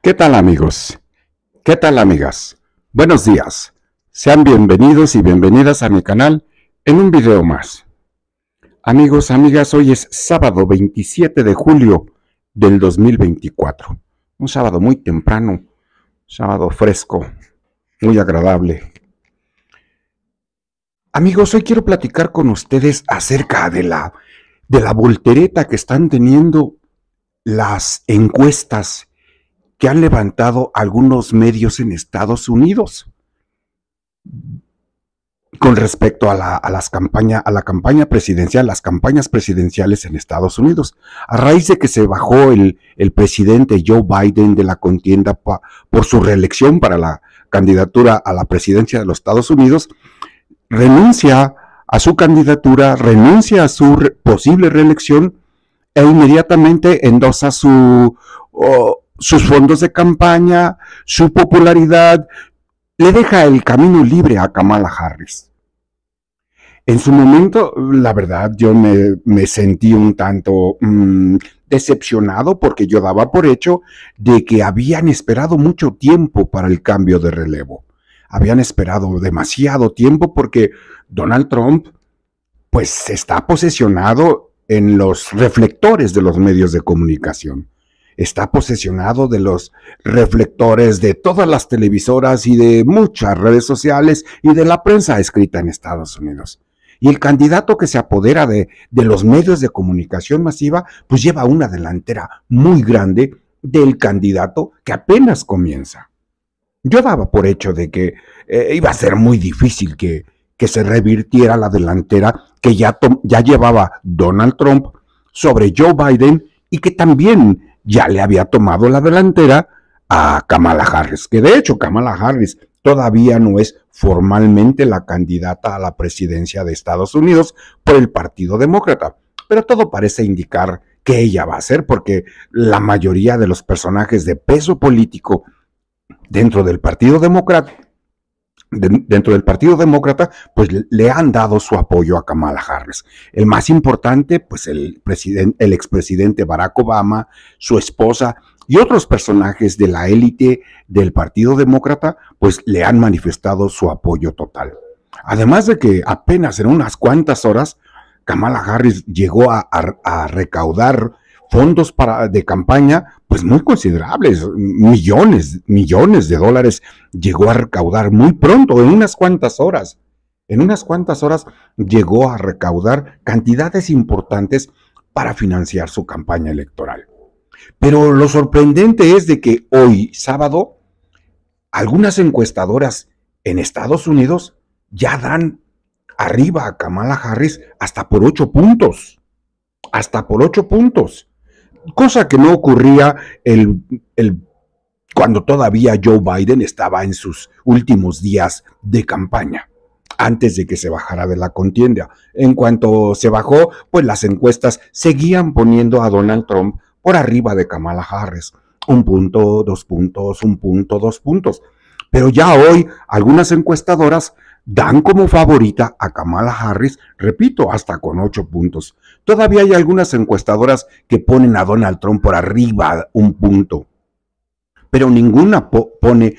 ¿Qué tal amigos? ¿Qué tal amigas? Buenos días. Sean bienvenidos y bienvenidas a mi canal en un video más. Amigos, amigas, hoy es sábado 27 de julio del 2024. Un sábado muy temprano, sábado fresco, muy agradable. Amigos, hoy quiero platicar con ustedes acerca de la voltereta que están teniendo las encuestas que han levantado algunos medios en Estados Unidos con respecto a la campaña presidencial, las campañas presidenciales en Estados Unidos. A raíz de que se bajó el presidente Joe Biden de la contienda por su reelección para la candidatura a la presidencia de los Estados Unidos, renuncia a su candidatura, renuncia a su posible reelección e inmediatamente endosa sus fondos de campaña, su popularidad, le deja el camino libre a Kamala Harris. En su momento, la verdad, yo me sentí un tanto decepcionado porque yo daba por hecho de que habían esperado mucho tiempo para el cambio de relevo. Habían esperado demasiado tiempo porque Donald Trump pues está posesionado en los reflectores de los medios de comunicación. Está posesionado de los reflectores de todas las televisoras y de muchas redes sociales y de la prensa escrita en Estados Unidos. Y el candidato que se apodera de los medios de comunicación masiva, pues lleva una delantera muy grande del candidato que apenas comienza. Yo daba por hecho de que iba a ser muy difícil que se revirtiera la delantera que ya llevaba Donald Trump sobre Joe Biden y que también ya le había tomado la delantera a Kamala Harris, que de hecho Kamala Harris todavía no es formalmente la candidata a la presidencia de Estados Unidos por el Partido Demócrata, pero todo parece indicar que ella va a ser, porque la mayoría de los personajes de peso político dentro del Partido Demócrata, pues le han dado su apoyo a Kamala Harris. El más importante, pues el expresidente Barack Obama, su esposa y otros personajes de la élite del Partido Demócrata, pues le han manifestado su apoyo total. Además de que apenas en unas cuantas horas, Kamala Harris llegó a recaudar fondos de campaña pues muy considerables, millones de dólares llegó a recaudar muy pronto, en unas cuantas horas. En unas cuantas horas llegó a recaudar cantidades importantes para financiar su campaña electoral. Pero lo sorprendente es de que hoy, sábado, algunas encuestadoras en Estados Unidos ya dan arriba a Kamala Harris hasta por 8 puntos. Hasta por 8 puntos. Cosa que no ocurría cuando todavía Joe Biden estaba en sus últimos días de campaña, antes de que se bajara de la contienda. En cuanto se bajó, pues las encuestas seguían poniendo a Donald Trump por arriba de Kamala Harris. 1 punto, 2 puntos, 1 punto, 2 puntos. Pero ya hoy algunas encuestadoras dan como favorita a Kamala Harris, repito, hasta con 8 puntos. Todavía hay algunas encuestadoras que ponen a Donald Trump por arriba 1 punto, pero ninguna pone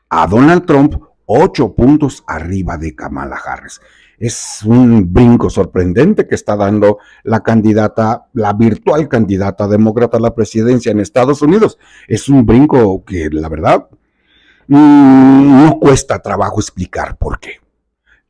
a Donald Trump 8 puntos arriba de Kamala Harris. Es un brinco sorprendente que está dando la virtual candidata demócrata a la presidencia en Estados Unidos. Es un brinco que, la verdad, no cuesta trabajo explicar por qué.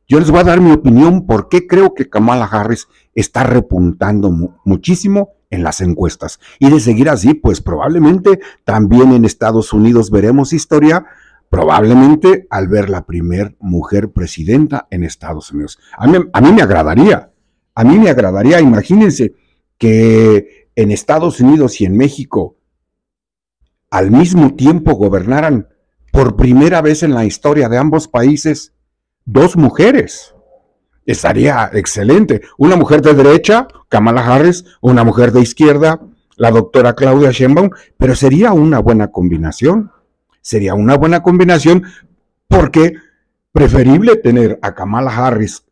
Yo les voy a dar mi opinión por qué creo que Kamala Harris está repuntando muchísimo en las encuestas. Y de seguir así, pues probablemente también en Estados Unidos veremos historia, probablemente al ver la primer mujer presidenta en Estados Unidos. A mí me agradaría, imagínense que en Estados Unidos y en México al mismo tiempo gobernaran por primera vez en la historia de ambos países 2 mujeres. Estaría excelente. Una mujer de derecha, Kamala Harris, una mujer de izquierda, la doctora Claudia Sheinbaum, pero sería una buena combinación. Sería una buena combinación porque preferible tener a Kamala Harris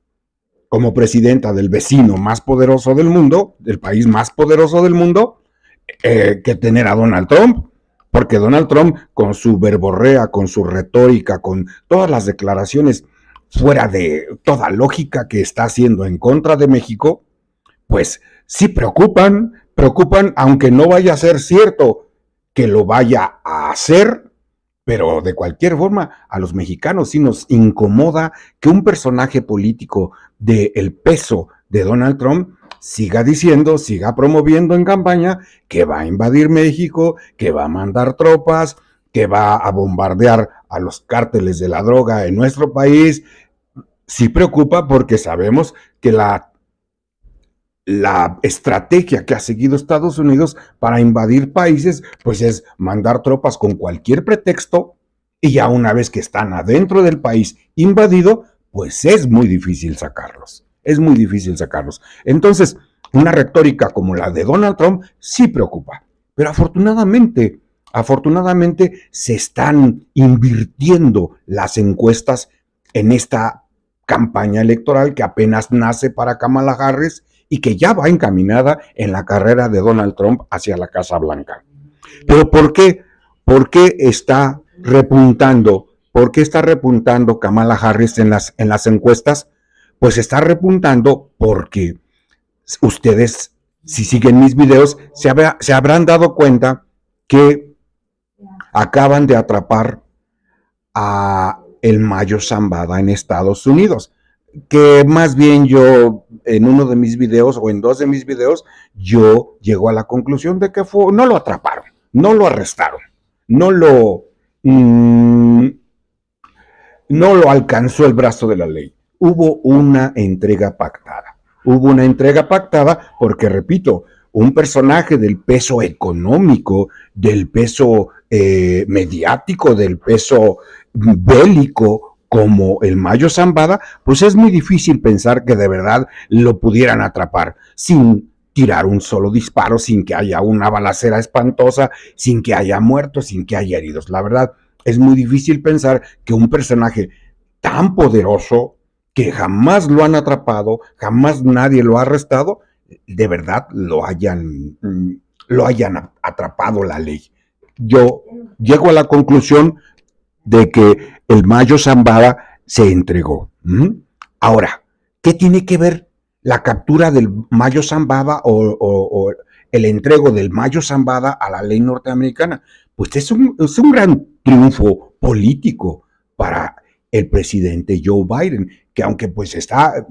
como presidenta del vecino más poderoso del mundo, del país más poderoso del mundo, que tener a Donald Trump. porque Donald Trump con su verborrea, con su retórica, con todas las declaraciones fuera de toda lógica que está haciendo en contra de México, pues sí preocupan, aunque no vaya a ser cierto que lo vaya a hacer, pero de cualquier forma a los mexicanos sí nos incomoda que un personaje político del peso de Donald Trump siga diciendo, siga promoviendo en campaña que va a invadir México, que va a mandar tropas, que va a bombardear a los cárteles de la droga en nuestro país. Sí preocupa porque sabemos que la estrategia que ha seguido Estados Unidos para invadir países, pues es mandar tropas con cualquier pretexto, y ya una vez que están adentro del país invadido, pues es muy difícil sacarlos. Es muy difícil sacarlos. Entonces, una retórica como la de Donald Trump sí preocupa. Pero afortunadamente se están invirtiendo las encuestas en esta campaña electoral que apenas nace para Kamala Harris y que ya va encaminada en la carrera de Donald Trump hacia la Casa Blanca. Pero ¿por qué? ¿Por qué está repuntando? ¿Por qué está repuntando Kamala Harris en las encuestas? Pues está repuntando porque ustedes, si siguen mis videos, se habrán dado cuenta que acaban de atrapar a el Mayo Zambada en Estados Unidos, que más bien yo en uno de mis videos o en dos de mis videos, yo llego a la conclusión de que no lo atraparon, no lo arrestaron, no lo alcanzó el brazo de la ley. Hubo una entrega pactada. Hubo una entrega pactada porque, repito, un personaje del peso económico, del peso mediático, del peso bélico como el Mayo Zambada, pues es muy difícil pensar que de verdad lo pudieran atrapar sin tirar un solo disparo, sin que haya una balacera espantosa, sin que haya muertos, sin que haya heridos. La verdad, es muy difícil pensar que un personaje tan poderoso, que jamás lo han atrapado, jamás nadie lo ha arrestado, de verdad lo hayan atrapado la ley. Yo llego a la conclusión de que el Mayo Zambada se entregó. Ahora, ¿qué tiene que ver la captura del Mayo Zambada o el entrego del Mayo Zambada a la ley norteamericana? Pues es un gran triunfo político para el presidente Joe Biden, que aunque pues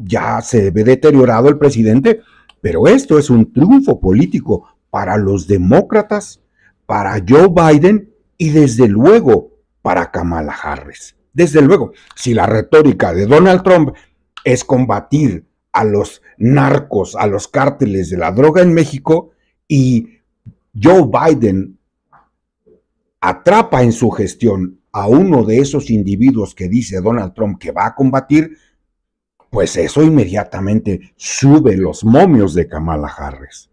ya se ve deteriorado el presidente, pero esto es un triunfo político para los demócratas, para Joe Biden y desde luego para Kamala Harris. Desde luego, si la retórica de Donald Trump es combatir a los narcos, a los cárteles de la droga en México, y Joe Biden atrapa en su gestión a uno de esos individuos que dice Donald Trump que va a combatir, pues eso inmediatamente sube los momios de Kamala Harris.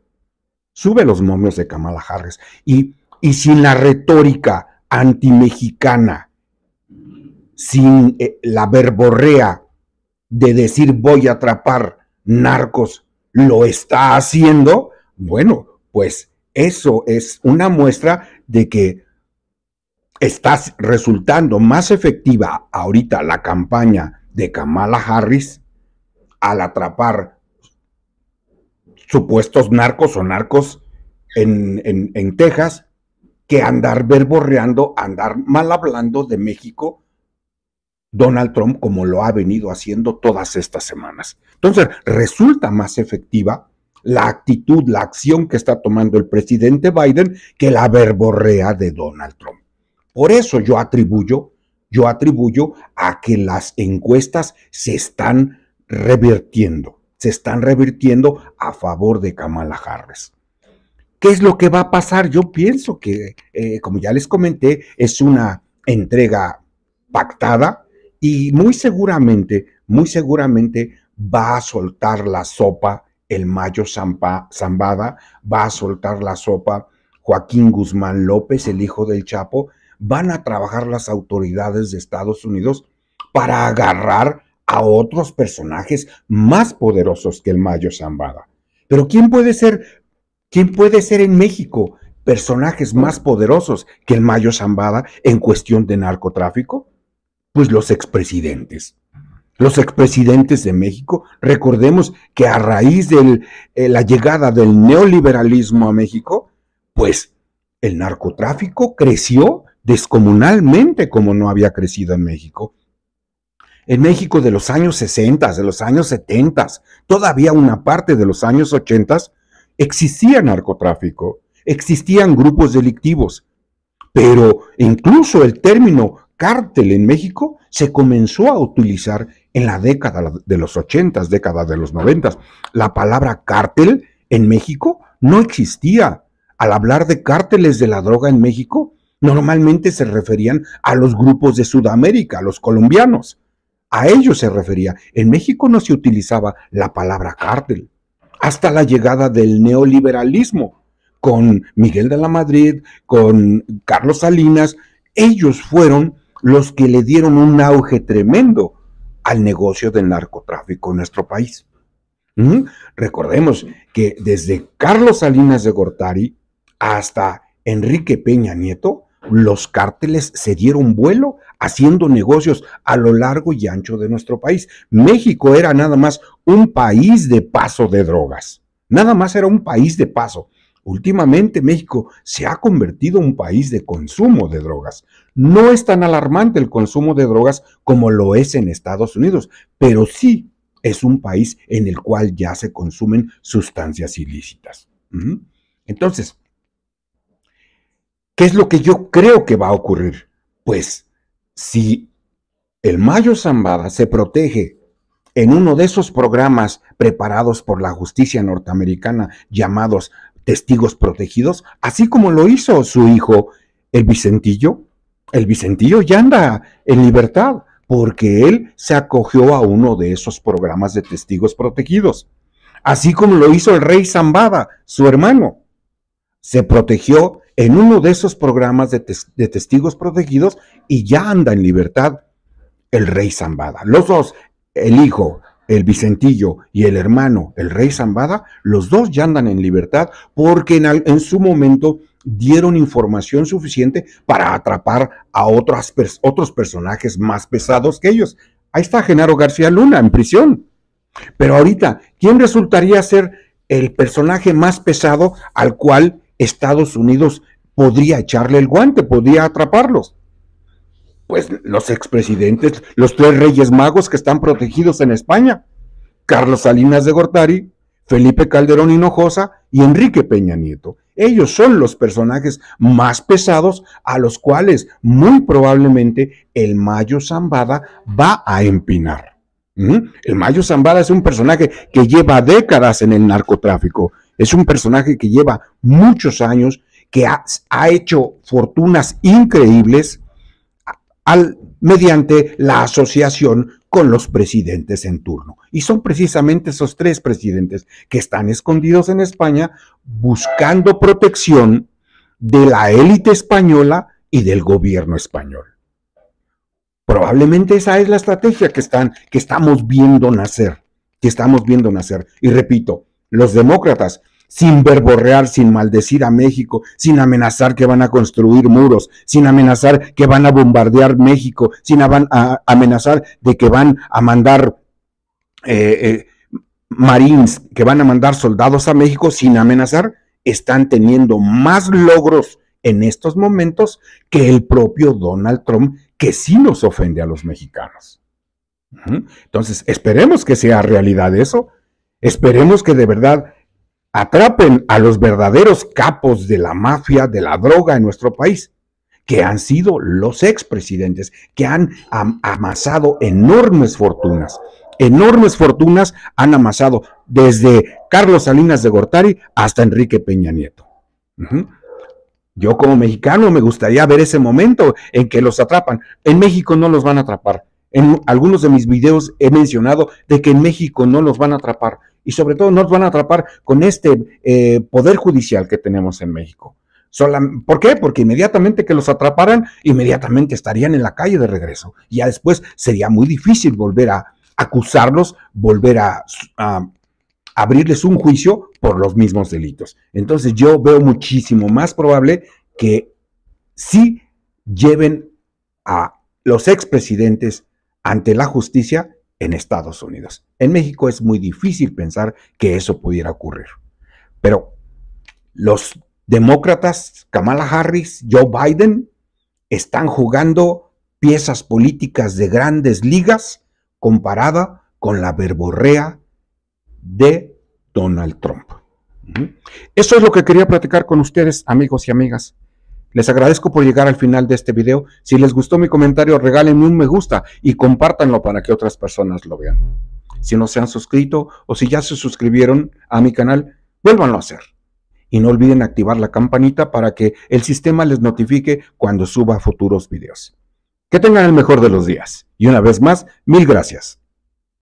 Sube los momios de Kamala Harris. Y sin la retórica antimexicana, sin la verborrea de decir voy a atrapar narcos, lo está haciendo, bueno, pues eso es una muestra de que está resultando más efectiva ahorita la campaña de Kamala Harris al atrapar supuestos narcos o narcos en Texas, que andar verborreando, andar mal hablando de México Donald Trump como lo ha venido haciendo todas estas semanas. Entonces, resulta más efectiva la actitud, la acción que está tomando el presidente Biden que la verborrea de Donald Trump. Por eso yo atribuyo a que las encuestas se están revirtiendo a favor de Kamala Harris. ¿Qué es lo que va a pasar? Yo pienso que, como ya les comenté, es una entrega pactada y muy seguramente va a soltar la sopa el Mayo Zambada, va a soltar la sopa Joaquín Guzmán López, el hijo del Chapo. Van a trabajar las autoridades de Estados Unidos para agarrar a otros personajes más poderosos que el Mayo Zambada. Pero ¿quién puede ser en México personajes más poderosos que el Mayo Zambada en cuestión de narcotráfico? Pues los expresidentes. Los expresidentes de México, recordemos que a raíz de la llegada del neoliberalismo a México, pues el narcotráfico creció descomunalmente como no había crecido en México. En México de los años 60, de los años 70, todavía una parte de los años 80, existía narcotráfico, existían grupos delictivos, pero incluso el término cártel en México se comenzó a utilizar en la década de los 80, década de los 90. La palabra cártel en México no existía. Al hablar de cárteles de la droga en México, normalmente se referían a los grupos de Sudamérica, a los colombianos. A ellos se refería. En México no se utilizaba la palabra cártel. Hasta la llegada del neoliberalismo, con Miguel de la Madrid, con Carlos Salinas, ellos fueron los que le dieron un auge tremendo al negocio del narcotráfico en nuestro país. Recordemos que desde Carlos Salinas de Gortari hasta Enrique Peña Nieto, los cárteles se dieron vuelo haciendo negocios a lo largo y ancho de nuestro país. México era nada más un país de paso de drogas. Nada más era un país de paso. Últimamente México se ha convertido en un país de consumo de drogas. No es tan alarmante el consumo de drogas como lo es en Estados Unidos, pero sí es un país en el cual ya se consumen sustancias ilícitas. Entonces, ¿qué es lo que yo creo que va a ocurrir? Pues si el Mayo Zambada se protege en uno de esos programas preparados por la justicia norteamericana llamados testigos protegidos, así como lo hizo su hijo, el Vicentillo ya anda en libertad porque él se acogió a uno de esos programas de testigos protegidos. Así como lo hizo el rey Zambada, su hermano, se protegió en uno de esos programas de testigos protegidos y ya anda en libertad el rey Zambada. Los dos, el hijo, el Vicentillo y el hermano, el rey Zambada, los dos ya andan en libertad porque en su momento dieron información suficiente para atrapar a otros personajes más pesados que ellos. Ahí está Genaro García Luna en prisión. Pero ahorita, ¿quién resultaría ser el personaje más pesado al cual Estados Unidos podría echarle el guante, podría atraparlos? Pues los expresidentes, los tres reyes magos que están protegidos en España: Carlos Salinas de Gortari, Felipe Calderón Hinojosa y Enrique Peña Nieto. Ellos son los personajes más pesados a los cuales muy probablemente el Mayo Zambada va a empinar. El Mayo Zambada es un personaje que lleva décadas en el narcotráfico, es un personaje que lleva muchos años, que ha hecho fortunas increíbles mediante la asociación con los presidentes en turno. Y son precisamente esos tres presidentes que están escondidos en España buscando protección de la élite española y del gobierno español. Probablemente esa es la estrategia que estamos viendo nacer, Y repito, los demócratas, sin verborrear, sin maldecir a México, sin amenazar que van a construir muros, sin amenazar que van a bombardear México, sin amenazar de que van a mandar marines, que van a mandar soldados a México, sin amenazar, están teniendo más logros en estos momentos que el propio Donald Trump, que sí nos ofende a los mexicanos. Entonces, esperemos que sea realidad eso, esperemos que de verdad atrapen a los verdaderos capos de la mafia, de la droga en nuestro país, que han sido los expresidentes, que han amasado enormes fortunas han amasado desde Carlos Salinas de Gortari hasta Enrique Peña Nieto. Yo como mexicano me gustaría ver ese momento en que los atrapan. En México no los van a atrapar. En algunos de mis videos he mencionado de que en México no los van a atrapar y sobre todo no los van a atrapar con este poder judicial que tenemos en México. ¿Por qué? Porque inmediatamente que los atraparan, inmediatamente estarían en la calle de regreso. Y ya después sería muy difícil volver a acusarlos, volver a abrirles un juicio por los mismos delitos. Entonces yo veo muchísimo más probable que sí lleven a los expresidentes ante la justicia en Estados Unidos. En México es muy difícil pensar que eso pudiera ocurrir. Pero los demócratas, Kamala Harris, Joe Biden, están jugando piezas políticas de grandes ligas comparada con la verborrea de Donald Trump. Eso es lo que quería platicar con ustedes, amigos y amigas. Les agradezco por llegar al final de este video. Si les gustó mi comentario, regálenme un me gusta y compártanlo para que otras personas lo vean. Si no se han suscrito o si ya se suscribieron a mi canal, vuélvanlo a hacer. Y no olviden activar la campanita para que el sistema les notifique cuando suba futuros videos. Que tengan el mejor de los días. Y una vez más, mil gracias.